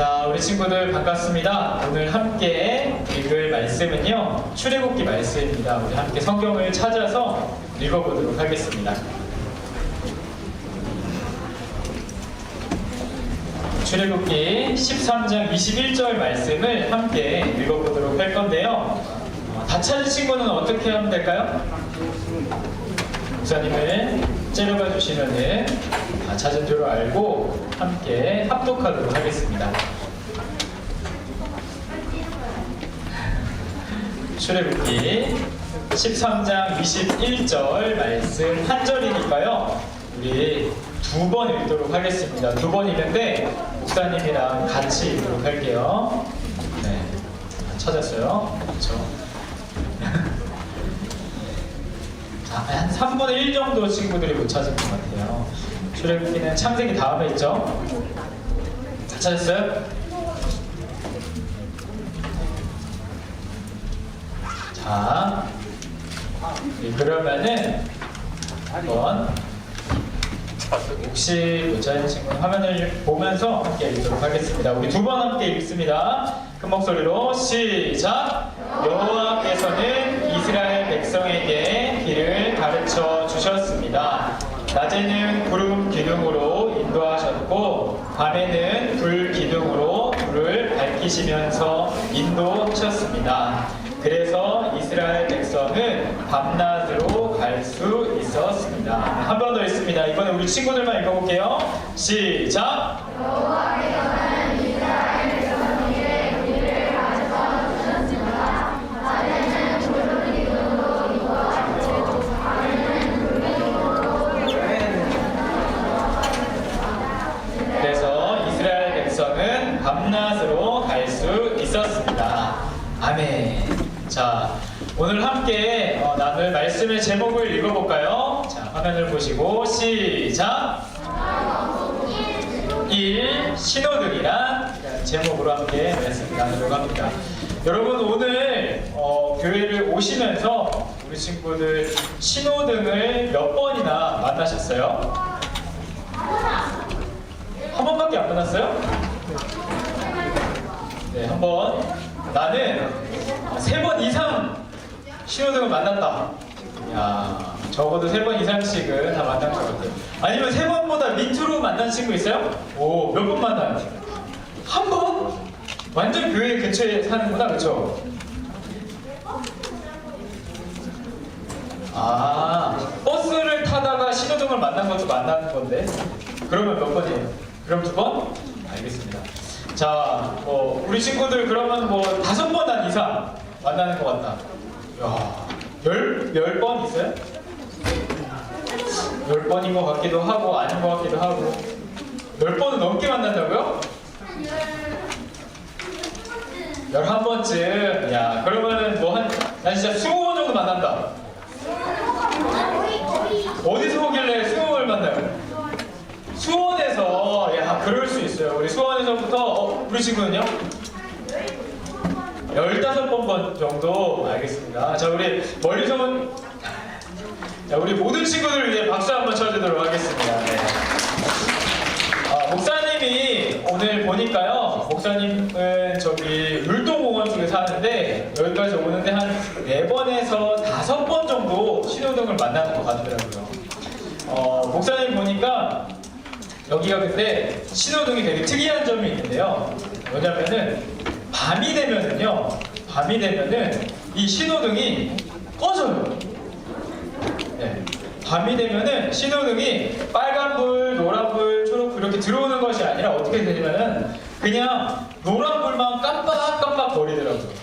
자, 우리 친구들 반갑습니다. 오늘 함께 읽을 말씀은요, 출애굽기 말씀입니다. 우리 함께 성경을 찾아서 읽어보도록 하겠습니다. 출애굽기 13장 21절 말씀을 함께 읽어보도록 할 건데요. 다 찾은 친구는 어떻게 하면 될까요? 목사님을 째려봐 주시면은 다 찾은 줄 알고 함께 합독하도록 하겠습니다. 출애굽기 13장 21절 말씀 한 절이니까요. 우리 두 번 읽도록 하겠습니다. 두 번 읽는데 목사님이랑 같이 읽도록 할게요. 네, 찾았어요? 그렇죠? 한 3분의 1 정도 친구들이 못 찾은 것 같아요. 출애굽기는 창세기 다음에 있죠? 다 찾았어요? 자, 그러면은 한번 혹시 못 찾은 친구는 화면을 보면서 함께 읽도록 하겠습니다. 우리 두 번 함께 읽습니다. 큰 목소리로 시작! 여호와께서는 이스라엘 백성에게 길을 가르쳐 주셨습니다. 낮에는 구름 기둥으로 인도하셨고 밤에는 불 기둥으로 불을 밝히시면서 인도하셨습니다. 그래서 이스라엘 백성은 밤낮으로 갈 수 있었습니다. 한 번 더 읽습니다. 이번에 우리 친구들만 읽어볼게요. 시작! 여호와께서는 이스라엘 백성에게 길을 가르쳐 주셨습니다. 낮에는 구름 기둥으로 인도하셨고 밤에는 불 기둥으로 그래서 이스라엘 백성은 밤낮으로 갈 수 있었습니다. 아멘. 자, 오늘 함께 나눌 말씀의 제목을 읽어볼까요? 자, 화면을 보시고 시작! 1. 신호등이란 제목으로 함께 말씀 나누려고 합니다. 여러분, 오늘 교회를 오시면서 우리 친구들 신호등을 몇 번이나 만나셨어요? 한 번밖에 안 만났어요? 네, 한 번. 나는 3번 이상 신호등을 만났다. 야, 적어도 3번 이상씩은 다 만난 것 같아요. 아니면 3번보다 밑으로 만난 친구 있어요? 오, 몇 번 만나요? 한 번? 완전 교회 근처에 사는구나, 그쵸? 아, 버스를 타다가 신호등을 만난 것도 만난 건데. 그러면 몇 번이에요? 그럼 2번? 알겠습니다. 자, 우리 친구들 그러면 5번 이상 만나는 것 같다. 야, 10번 있어요? 10번인 것 같기도 하고 아닌 것 같기도 하고. 10번은 넘게 만난다고요? 11번쯤. 야, 그러면은 난 진짜 20번 정도 만난다. 어디서 오길래 20번을 만나요? 수원에서. 야, 그럴 수 있어요. 우리 수원에서부터 우리 친구는요? 15번 정도. 알겠습니다. 자, 우리 멀리서 온 우리 모든 친구들을 위해 박수 한번 쳐주도록 하겠습니다. 네. 목사님이 오늘 보니까요, 목사님은 저기 율동공원 쪽에 사는데 여기까지 오는데 한 4번에서 5번 정도 신호등을 만나는 것 같더라고요. 목사님 보니까 여기가 근데 신호등이 되게 특이한 점이 있는데요. 뭐냐면은 밤이 되면은 이 신호등이 꺼져요. 네. 밤이 되면은 신호등이 빨간불, 노란불, 초록불 이렇게 들어오는 것이 아니라 어떻게 되냐면은 그냥 노란불만 깜빡깜빡 거리더라고요.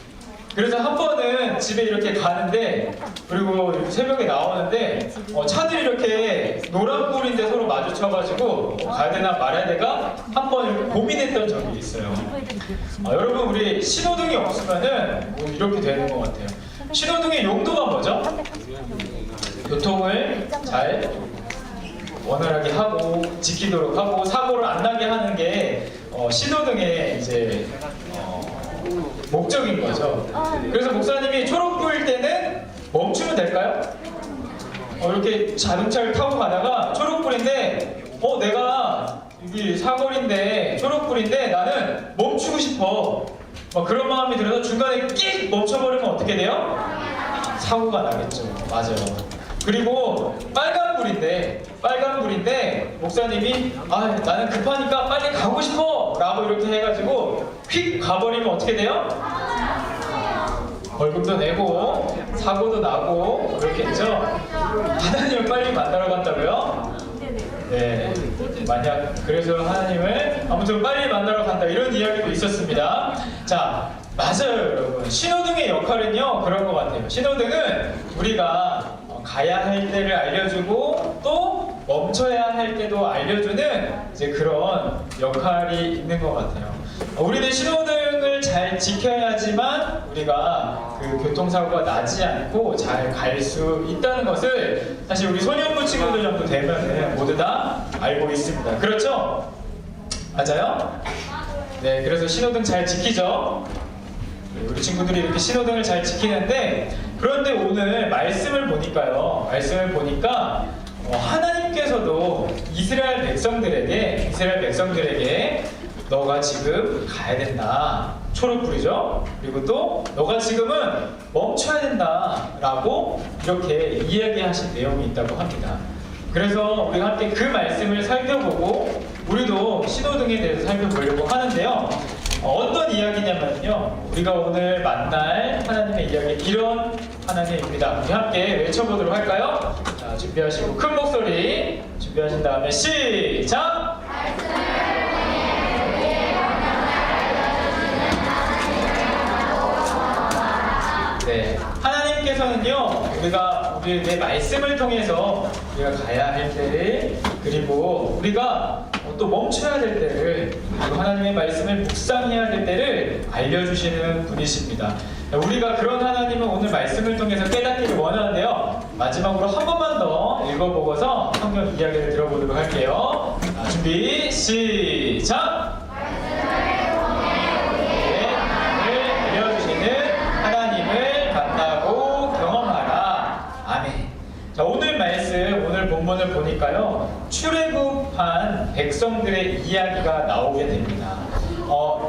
그래서 한 번은 집에 이렇게 가는데, 그리고 새벽에 나오는데 차들이 이렇게 노란불인데 서로 마주쳐가지고 가야 되나 말아야 되나 한 번 고민했던 적이 있어요. 여러분, 우리 신호등이 없으면은 이렇게 되는 것 같아요. 신호등의 용도가 뭐죠? 교통을 잘 원활하게 하고 지키도록 하고 사고를 안 나게 하는 게 신호등의 이제 목적인 거죠. 그래서 목사님이 초록불일 때는 멈추면 될까요? 이렇게 자동차를 타고 가다가 초록불인데 내가 여기 사거리인데 초록불인데 나는 멈추고 싶어. 그런 마음이 들어서 중간에 끽 멈춰버리면 어떻게 돼요? 사고가 나겠죠. 맞아요. 그리고 빨간불인데 목사님이 나는 급하니까 빨리 가고 싶어 라고 이렇게 해가지고 휙 가버리면 어떻게 돼요? 벌금도 내고 사고도 나고 그렇겠죠? 하나님을 빨리 만나러 간다고요? 네, 만약 그래서 하나님을 아무튼 빨리 만나러 간다 이런 이야기도 있었습니다. 자, 맞아요 여러분. 신호등의 역할은요 그런 것 같아요. 신호등은 우리가 가야 할 때를 알려주고 또 멈춰야 할 때도 알려주는 이제 그런 역할이 있는 것 같아요. 우리는 신호등을 잘 지켜야지만 우리가 그 교통사고가 나지 않고 잘 갈 수 있다는 것을 사실 우리 소년부 친구들 정도 되면 모두 다 알고 있습니다. 그렇죠? 맞아요? 네, 그래서 신호등 잘 지키죠? 우리 친구들이 이렇게 신호등을 잘 지키는데 그런데 오늘 말씀을 보니까 하나님께서도 이스라엘 백성들에게 너가 지금 가야 된다. 초록불이죠. 그리고 또 너가 지금은 멈춰야 된다 라고 이렇게 이야기하신 내용이 있다고 합니다. 그래서 우리가 함께 그 말씀을 살펴보고 우리도 신호등에 대해서 살펴보려고 하는데요. 어떤 이야기냐면요, 우리가 오늘 만날 하나님의 이야기 이런 하나님입니다. 우리 함께 외쳐보도록 할까요? 자, 준비하시고 큰 목소리 준비하신 다음에 시작! 네, 하나님께서는요 우리의 말씀을 통해서 우리가 가야 할 때를 그리고 우리가 또 멈춰야 될 때를 그리고 하나님의 말씀을 묵상해야 될 때를 알려주시는 분이십니다. 우리가 그런 하나님은 오늘 말씀을 통해서 깨닫기를 원하는데요, 마지막으로 한 번만 더 읽어보고서 성경 이야기를 들어보도록 할게요. 자, 준비 시작! 자, 오늘 본문을 보니까요, 출애굽한 백성들의 이야기가 나오게 됩니다.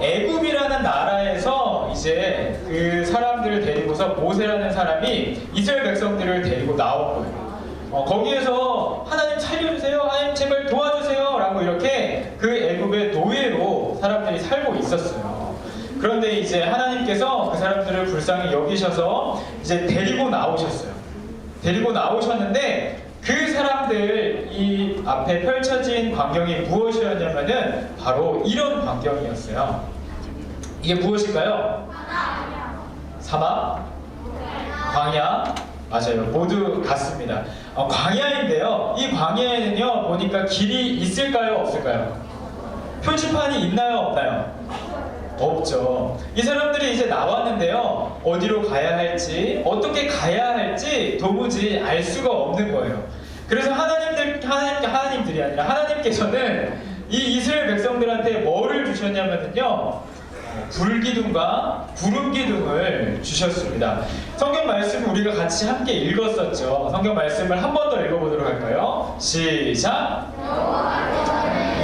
애굽이라는 나라에서 이제 그 사람들을 데리고서 모세라는 사람이 이스라엘 백성들을 데리고 나온 거예요. 거기에서 하나님 살려주세요, 하나님 제발 도와주세요 라고 이렇게 그 애굽의 노예로 사람들이 살고 있었어요. 그런데 이제 하나님께서 그 사람들을 불쌍히 여기셔서 이제 데리고 나오셨는데 그 사람들 이 앞에 펼쳐진 광경이 무엇이었냐면은 바로 이런 광경이었어요. 이게 무엇일까요? 사막? 광야? 맞아요. 모두 같습니다. 광야인데요. 이 광야에는요 보니까 길이 있을까요? 없을까요? 표지판이 있나요? 없나요? 없죠. 이 사람들이 이제 나왔는데요, 어디로 가야 할지 어떻게 가야 할지 도무지 알 수가 없는 거예요. 그래서 하나님들이 아니라 하나님께서는 이 이스라엘 백성들한테 뭐를 주셨냐면요, 불기둥과 구름기둥을 주셨습니다. 성경 말씀 우리가 같이 함께 읽었었죠. 성경 말씀을 한 번 더 읽어보도록 할까요? 시작!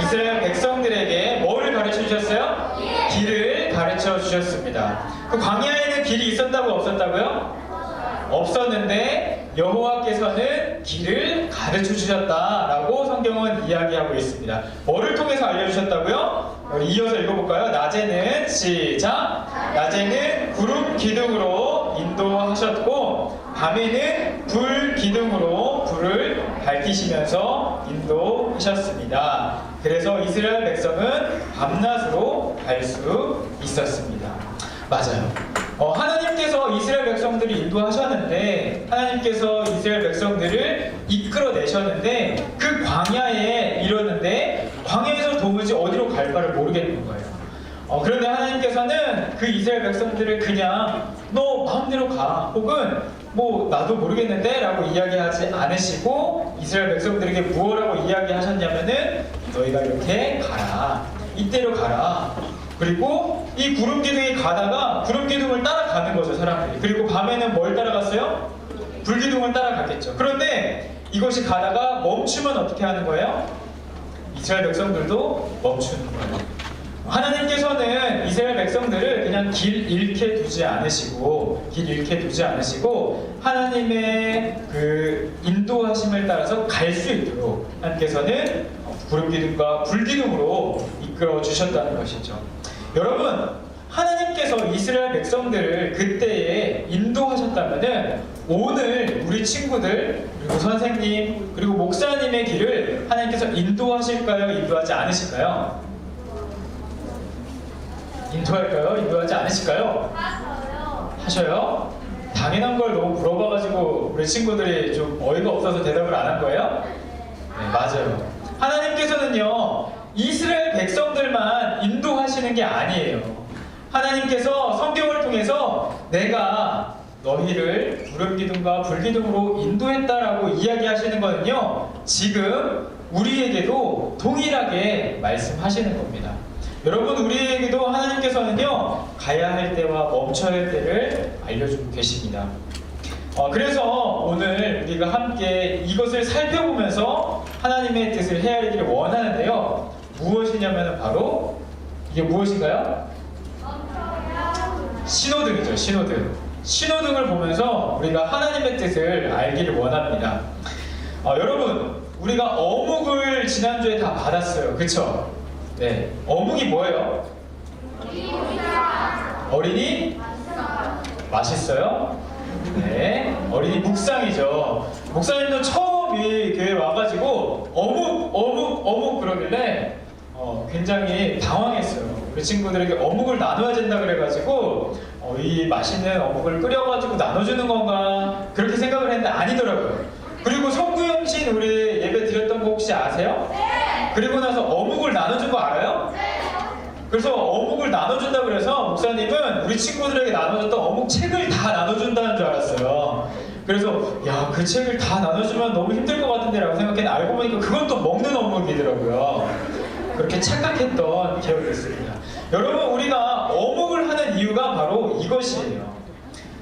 이스라엘 백성들에게 뭐를 가르쳐 주셨어요? 길을 가르쳐 주셨습니다. 그 광야에는 길이 있었다고 없었다고요? 없었는데 여호와께서는 길을 가르쳐 주셨다라고 성경은 이야기하고 있습니다. 뭐를 통해서 알려주셨다고요? 우리 이어서 읽어볼까요? 낮에는 시작! 낮에는 구름 기둥으로 인도하셨고 밤에는 불 기둥으로 불을 밝히시면서 인도하셨습니다. 그래서 이스라엘 백성은 밤낮으로 갈 수 있었습니다. 맞아요. 하나님께서 이스라엘 백성들을 인도하셨는데, 하나님께서 이스라엘 백성들을 이끌어내셨는데 그 광야에 이르렀는데 광야에서 도무지 어디로 갈 바를 모르겠는 거예요. 그런데 하나님께서는 그 이스라엘 백성들을 그냥 너 마음대로 가, 혹은 뭐 나도 모르겠는데 라고 이야기하지 않으시고 이스라엘 백성들에게 무엇라고 이야기하셨냐면은 너희가 이렇게 가라, 이때로 가라. 그리고 이 구름기둥이 가다가 구름기둥을 따라가는 거죠, 사람들이. 그리고 밤에는 뭘 따라갔어요? 불기둥을 따라갔겠죠. 그런데 이것이 가다가 멈추면 어떻게 하는 거예요? 이스라엘 백성들도 멈추는 거예요. 하나님께서는 이스라엘 백성들을 그냥 길 잃게 두지 않으시고 하나님의 그 인도하심을 따라서 갈 수 있도록 하나님께서는 구름 기둥과 불 기둥으로 이끌어 주셨다는 것이죠. 여러분, 하나님께서 이스라엘 백성들을 그때에 인도하셨다면은 오늘 우리 친구들 그리고 선생님 그리고 목사님의 길을 하나님께서 인도하실까요? 인도하지 않으실까요? 인도할까요? 인도하지 않으실까요? 하셔요? 당연한 걸 너무 물어봐가지고 우리 친구들이 좀 어이가 없어서 대답을 안 한 거예요? 네, 맞아요. 하나님께서는요, 이스라엘 백성들만 인도하시는 게 아니에요. 하나님께서 성경을 통해서 내가 너희를 구름 기둥과 불 기둥으로 인도했다라고 이야기하시는 거는요, 지금 우리에게도 동일하게 말씀하시는 겁니다. 여러분, 우리에게도 하나님께서는요, 가야 할 때와 멈춰야 할 때를 알려주고 계십니다. 그래서 오늘 우리가 함께 이것을 살펴보면서 하나님의 뜻을 헤아리기를 원하는데요. 무엇이냐면 바로 이게 무엇인가요? 신호등이죠. 신호등을 보면서 우리가 하나님의 뜻을 알기를 원합니다. 여러분, 우리가 어묵을 지난주에 다 받았어요. 그쵸? 네, 어묵이 뭐예요? 어린이 맛있어요? 네, 어린이 묵상이죠. 목사님도 처음 이 교회 와가지고 어묵 그러길래 굉장히 당황했어요. 우리 친구들에게 어묵을 나눠야 된다 그래가지고 이 맛있는 어묵을 끓여가지고 나눠주는 건가 그렇게 생각을 했는데 아니더라고요. 그리고 성구영신 우리 예배 드렸던 거 혹시 아세요? 그리고 나서 어묵을 나눠준 거 알아요? 그래서 어묵을 나눠준다 그래서 목사님은 우리 친구들에게 나눠줬던 어묵 책을 다 나눠준다는 줄 알았어요. 그래서 야, 그 책을 다 나눠주면 너무 힘들 것 같은데 라고 생각했는데 알고 보니까 그건 또 먹는 어묵이더라고요. 그렇게 착각했던 기억이 있습니다. 여러분, 우리가 어묵을 하는 이유가 바로 이것이에요.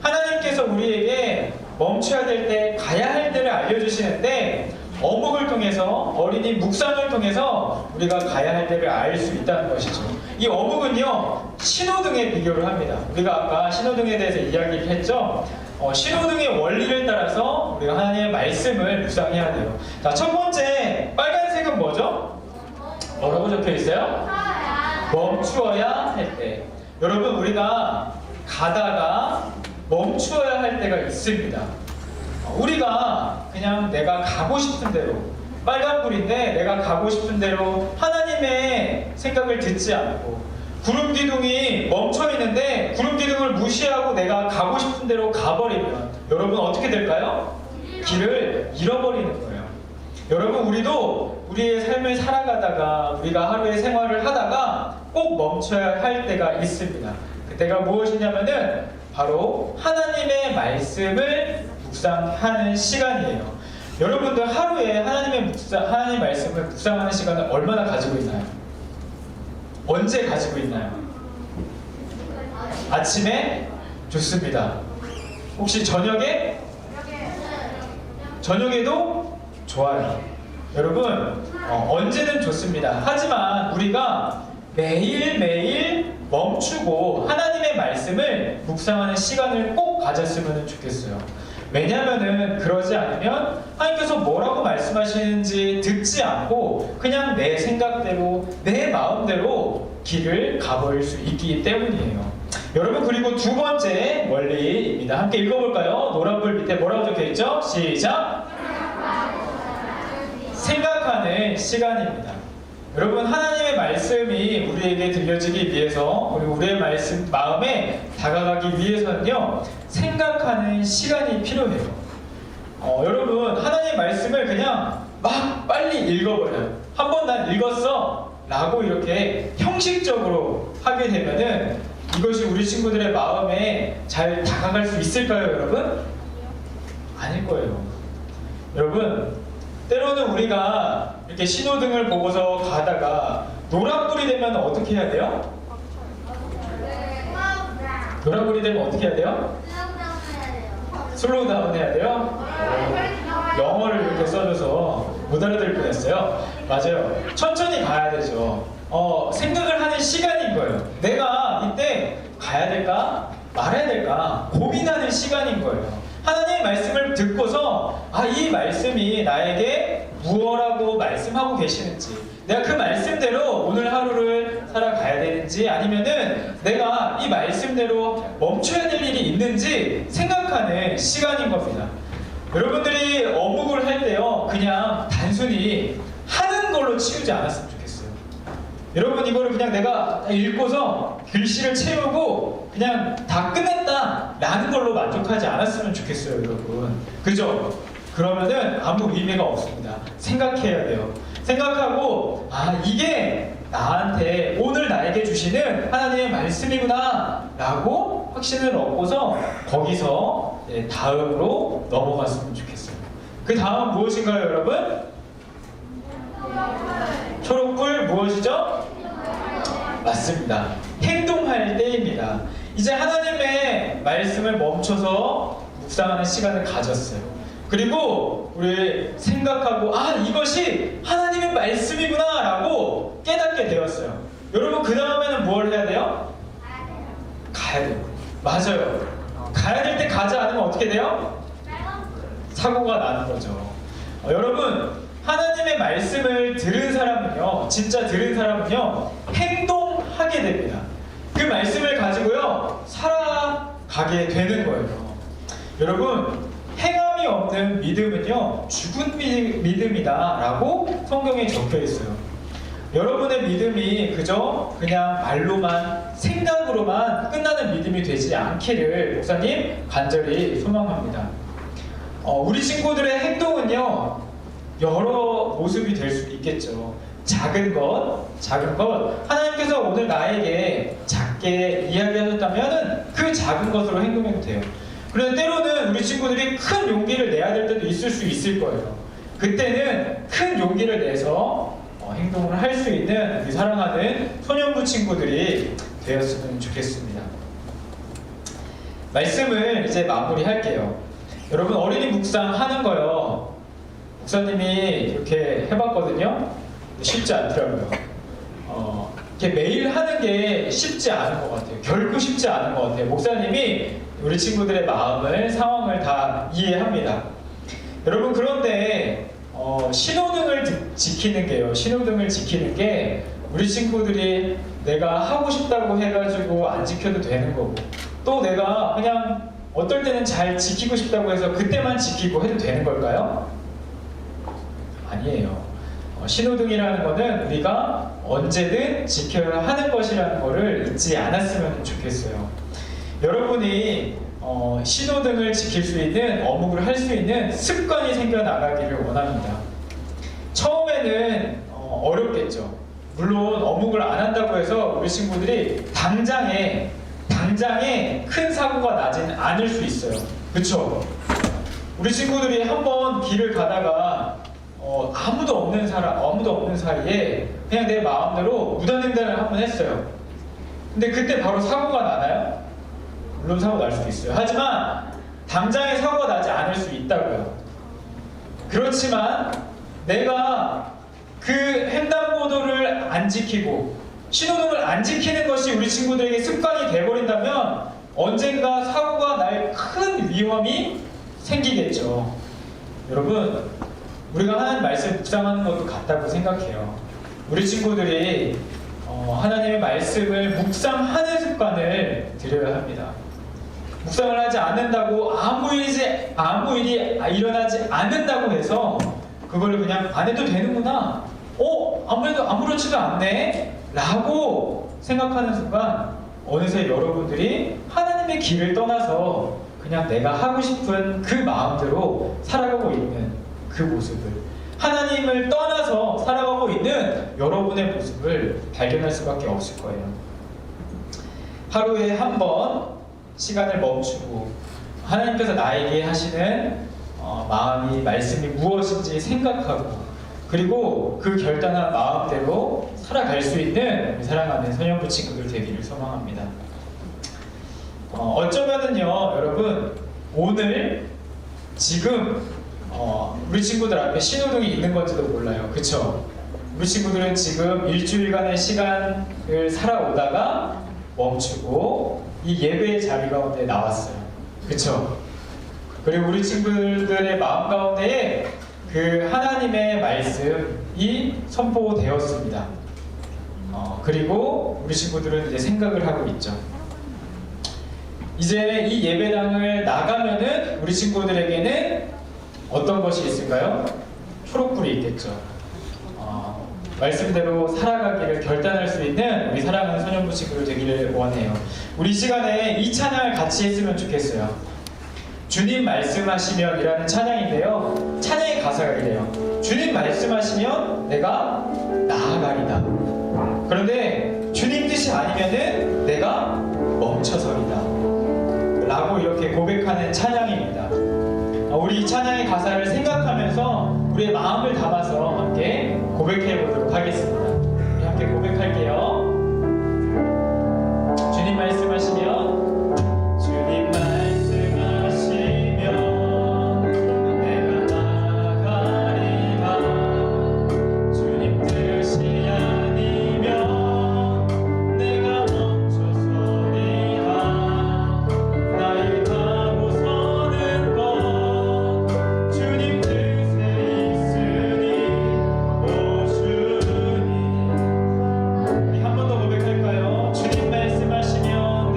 하나님께서 우리에게 멈춰야 될 때, 가야 할 때를 알려주시는데 어묵을 통해서, 어린이 묵상을 통해서 우리가 가야 할 때를 알 수 있다는 것이죠. 이 어묵은요, 신호등에 비교를 합니다. 우리가 아까 신호등에 대해서 이야기를 했죠. 신호등의 원리를 따라서 우리가 하나님의 말씀을 묵상해야 돼요. 자, 첫 번째 빨간색은 뭐죠? 뭐라고 적혀 있어요? 멈추어야 할 때. 여러분, 우리가 가다가 멈추어야 할 때가 있습니다. 우리가 그냥 내가 가고 싶은 대로, 빨간불인데 내가 가고 싶은 대로 하나님의 생각을 듣지 않고 구름 기둥이 멈춰 있는데 구름 기둥을 무시하고 내가 가고 싶은 대로 가버리면 여러분 어떻게 될까요? 길을 잃어버리는 거예요. 여러분, 우리도 우리의 삶을 살아가다가 우리가 하루의 생활을 하다가 꼭 멈춰야 할 때가 있습니다. 그때가 무엇이냐면은 바로 하나님의 말씀을 묵상하는 시간이에요. 여러분들 하루에 하나님 말씀을 묵상하는 시간을 얼마나 가지고 있나요? 언제 가지고 있나요? 아침에? 좋습니다. 혹시 저녁에? 저녁에도? 좋아요. 여러분, 언제든 좋습니다. 하지만 우리가 매일매일 멈추고 하나님의 말씀을 묵상하는 시간을 꼭 가졌으면 좋겠어요. 왜냐면은 그러지 않으면 하나님께서 뭐라고 말씀하시는지 듣지 않고 그냥 내 생각대로 내 마음대로 길을 가버릴 수 있기 때문이에요. 여러분, 그리고 두 번째 원리입니다. 함께 읽어볼까요? 노란불 밑에 뭐라고 적혀있죠? 시작! 생각하는 시간입니다. 여러분, 하나님의 말씀이 우리에게 들려지기 위해서, 그리고 우리의 마음에 다가가기 위해서는요, 생각하는 시간이 필요해요. 여러분, 하나님의 말씀을 그냥 막 빨리 읽어버려요. 한번 난 읽었어 라고 이렇게 형식적으로 하게 되면은 이것이 우리 친구들의 마음에 잘 다가갈 수 있을까요, 여러분? 아닐 거예요. 여러분, 때로는 우리가 이렇게 신호등을 보고서 가다가 노란불이 되면 어떻게 해야 돼요? 노란불이 되면 어떻게 해야 돼요? 슬로우 다운 해야 돼요? 영어를 이렇게 써줘서 못 알아들 뻔했어요. 맞아요. 천천히 가야 되죠. 생각을 하는 시간인 거예요. 내가 이때 가야 될까? 말아야 될까? 고민하는 시간인 거예요. 하나님의 말씀을 듣고서 이 말씀이 나에게 무엇라고 말씀하고 계시는지, 내가 그 말씀대로 오늘 하루를 살아가야 되는지, 아니면은 내가 이 말씀대로 멈춰야 될 일이 있는지 생각하는 시간인 겁니다. 여러분들이 어묵을 할 때요, 그냥 단순히 하는 걸로 치우지 않았으면 좋겠어요. 여러분, 이거를 그냥 내가 읽고서 글씨를 채우고 그냥 다 끝냈다 라는 걸로 만족하지 않았으면 좋겠어요, 여러분. 그죠? 그러면은 아무 의미가 없습니다. 생각해야 돼요. 생각하고 이게 나한테 오늘 나에게 주시는 하나님의 말씀이구나 라고 확신을 얻고서 거기서 다음으로 넘어갔으면 좋겠어요. 그 다음 무엇인가요, 여러분? 초록불 무엇이죠? 맞습니다. 행동할 때입니다. 이제 하나님의 말씀을 멈춰서 묵상하는 시간을 가졌어요. 그리고 우리 생각하고 이것이 하나님의 말씀이구나 라고 깨닫게 되었어요. 여러분, 그 다음에는 뭘 해야 돼요? 가야 돼요. 맞아요. 가야 될 때 가지 않으면 어떻게 돼요? 사고가 나는 거죠. 여러분, 하나님의 말씀을 들은 사람은요, 진짜 들은 사람은요, 행동하게 됩니다. 그 말씀을 가지고요, 살아가게 되는 거예요. 여러분, 행함이 없는 믿음은요, 죽은 믿음이다 라고 성경에 적혀 있어요. 여러분의 믿음이 그냥 말로만, 생각으로만 끝나는 믿음이 되지 않기를 목사님 간절히 소망합니다. 우리 친구들의 행동은요, 여러 모습이 될 수 있겠죠. 작은 것, 하나님께서 오늘 나에게 작게 이야기하셨다면 그 작은 것으로 행동해도 돼요. 그런데 때로는 우리 친구들이 큰 용기를 내야 될 때도 있을 수 있을 거예요. 그때는 큰 용기를 내서 행동을 할 수 있는 우리 사랑하는 소년부 친구들이 되었으면 좋겠습니다. 말씀을 이제 마무리할게요. 여러분, 어린이 묵상하는 거요, 목사님이 이렇게 해봤거든요. 쉽지 않더라고요. 이렇게 매일 하는 게 쉽지 않은 것 같아요. 결코 쉽지 않은 것 같아요. 목사님이 우리 친구들의 마음을, 상황을 다 이해합니다. 여러분, 그런데 신호등을 지키는 게 우리 친구들이 내가 하고 싶다고 해가지고 안 지켜도 되는 거고, 또 내가 그냥 어떨 때는 잘 지키고 싶다고 해서 그때만 지키고 해도 되는 걸까요? 아니에요. 신호등이라는 거는 우리가 언제든 지켜야 하는 것이라는 것을 잊지 않았으면 좋겠어요. 여러분이 신호등을 지킬 수 있는, 어묵을 할 수 있는 습관이 생겨나가기를 원합니다. 처음에는 어렵겠죠. 물론 어묵을 안 한다고 해서 우리 친구들이 당장에 큰 사고가 나지는 않을 수 있어요. 그쵸? 우리 친구들이 한번 길을 가다가 아무도 없는 사이에 그냥 내 마음대로 무단횡단을 한번 했어요. 근데 그때 바로 사고가 나나요? 물론 사고 날 수도 있어요. 하지만 당장에 사고가 나지 않을 수 있다고요. 그렇지만 내가 그 횡단보도를 안 지키고 신호등을 안 지키는 것이 우리 친구들에게 습관이 돼버린다면 언젠가 사고가 날 큰 위험이 생기겠죠. 여러분, 우리가 하나님 말씀 묵상하는 것도 같다고 생각해요. 우리 친구들이 하나님의 말씀을 묵상하는 습관을 들여야 합니다. 묵상을 하지 않는다고 아무 일이 일어나지 않는다고 해서 그걸 그냥 안 해도 되는구나, 아무렇지도 않네 라고 생각하는 순간 어느새 여러분들이 하나님의 길을 떠나서 그냥 내가 하고 싶은 그 마음대로 살아가고 있는 그 모습을, 하나님을 떠나서 살아가고 있는 여러분의 모습을 발견할 수밖에 없을 거예요. 하루에 한 번 시간을 멈추고 하나님께서 나에게 하시는 마음이, 말씀이 무엇인지 생각하고, 그리고 그 결단한 마음대로 살아갈 수 있는 우리 사랑하는 소년부 친구들 되기를 소망합니다. 어쩌면은요, 여러분, 오늘 지금 우리 친구들 앞에 신호등이 있는 건지도 몰라요. 그쵸? 우리 친구들은 지금 일주일간의 시간을 살아오다가 멈추고 이 예배의 자리 가운데 나왔어요. 그쵸? 그리고 우리 친구들의 마음 가운데에 그 하나님의 말씀이 선포되었습니다. 그리고 우리 친구들은 이제 생각을 하고 있죠. 이제 이 예배당을 나가면은 우리 친구들에게는 어떤 것이 있을까요? 초록불이 있겠죠. 말씀대로 살아가기를 결단할 수 있는 우리 사랑하는 소년부 친구들 되기를 원해요. 우리 시간에 이 찬양을 같이 했으면 좋겠어요. 주님 말씀하시면 이라는 찬양인데요. 찬양의 가사가 이래요. 주님 말씀하시면 내가 나아가리다. 그런데 주님 뜻이 아니면은 내가 멈춰서리다. 라고 이렇게 고백하는 찬양입니다. 우리 이 찬양의 가사를 생각하면서 우리의 마음을 담아서 함께 고백해 보도록 하겠습니다. 우리 함께 고백할게요. 주님 말씀하시면 주님 말씀하시면 내가 나가리라. 주님 뜻이 아니면 내가 멈춰서리라. 나의 가고 서는 것 주님 뜻에 있으니 오주니. 우리 한 번 더 고백할까요? 주님 말씀하시면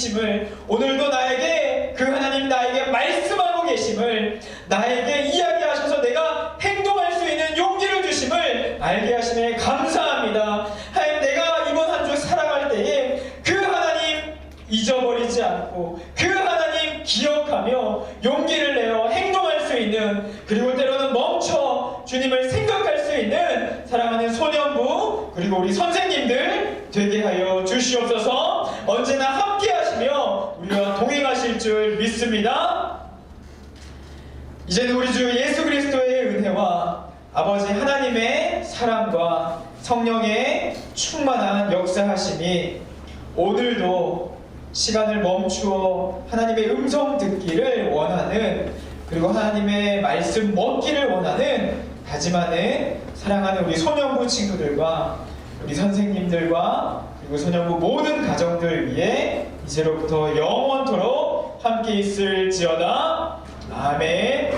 하나님이심을, 오늘도 나에게 그 하나님 나에게 말씀하고 계심을, 나에게 이야기하셔서 내가 행동할 수 있는 용기를 주심을 알게 하심에 감사합니다. 하나님, 내가 이번 한 주 살아갈 때에 그 하나님 잊어버리지 않고 그 하나님 기억하며 용기를 내어 행동할 수 있는, 그리고 때로는 멈춰 주님을 생각할 수 있는 사랑하는 소년부 그리고 우리 선생님들 되게 하여 주시옵소서. 언제나 함께 하시며 우리와 동행하실 줄 믿습니다. 이제는 우리 주 예수 그리스도의 은혜와 아버지 하나님의 사랑과 성령의 충만한 역사하심이 오늘도 시간을 멈추어 하나님의 음성 듣기를 원하는, 그리고 하나님의 말씀 먹기를 원하는 다짐하는 사랑하는 우리 소년부 친구들과 우리 선생님들과 그리고 소년부 모든 가정들 위해 이제로부터 영원토록 함께 있을지어다. 아멘.